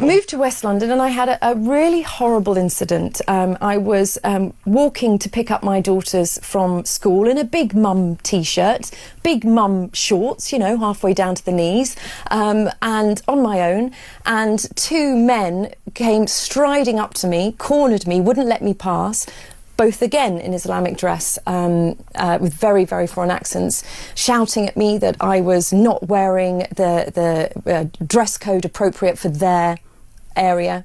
moved to West London, and I had a really horrible incident. I was walking to pick up my daughters from school in a big mum t-shirt, big mum shorts, you know, halfway down to the knees, and on my own, and two men came striding up to me, cornered me, wouldn't let me pass, both again in Islamic dress, with very, very foreign accents, shouting at me that I was not wearing the dress code appropriate for their area.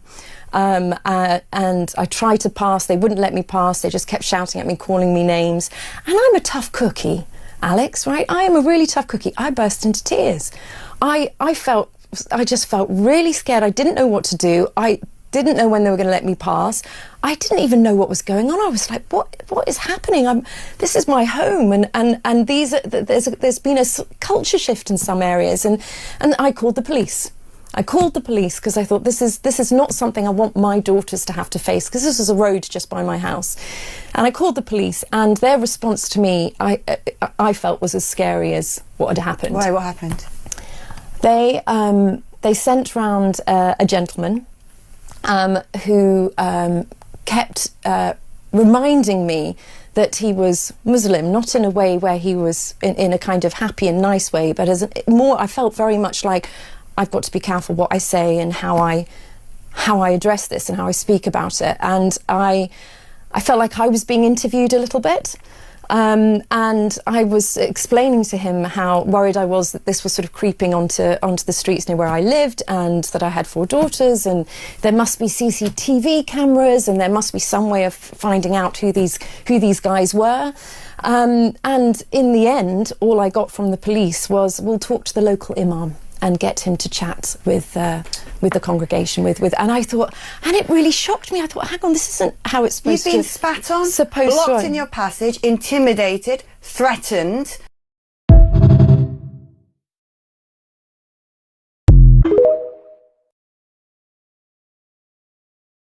And I tried to pass, they wouldn't let me pass, they just kept shouting at me, calling me names. And I'm a tough cookie, Alex, right? I am a really tough cookie. I burst into tears. I just felt really scared. I didn't know what to do. I didn't know when they were going to let me pass. I didn't even know what was going on. I was like, what is happening? This is my home, and there's been a culture shift in some areas, and I called the police. I called the police because I thought this is not something I want my daughters to have to face, because this was a road just by my house. And I called the police, and their response to me, I felt, was as scary as what had happened. Why? What happened? They sent round a gentleman who kept reminding me that he was Muslim, not in a way where he was in a kind of happy and nice way, but as I felt very much like I've got to be careful what I say and how I address this and how I speak about it. And I felt like I was being interviewed a little bit. And I was explaining to him how worried I was that this was sort of creeping onto the streets near where I lived, and that I had 4 daughters, and there must be CCTV cameras, and there must be some way of finding out who these guys were. And in the end, all I got from the police was, we'll talk to the local imam and get him to chat with the congregation, and I thought, and it really shocked me. I thought, hang on, this isn't how it's supposed to. You've been spat on, blocked in your passage, intimidated, threatened,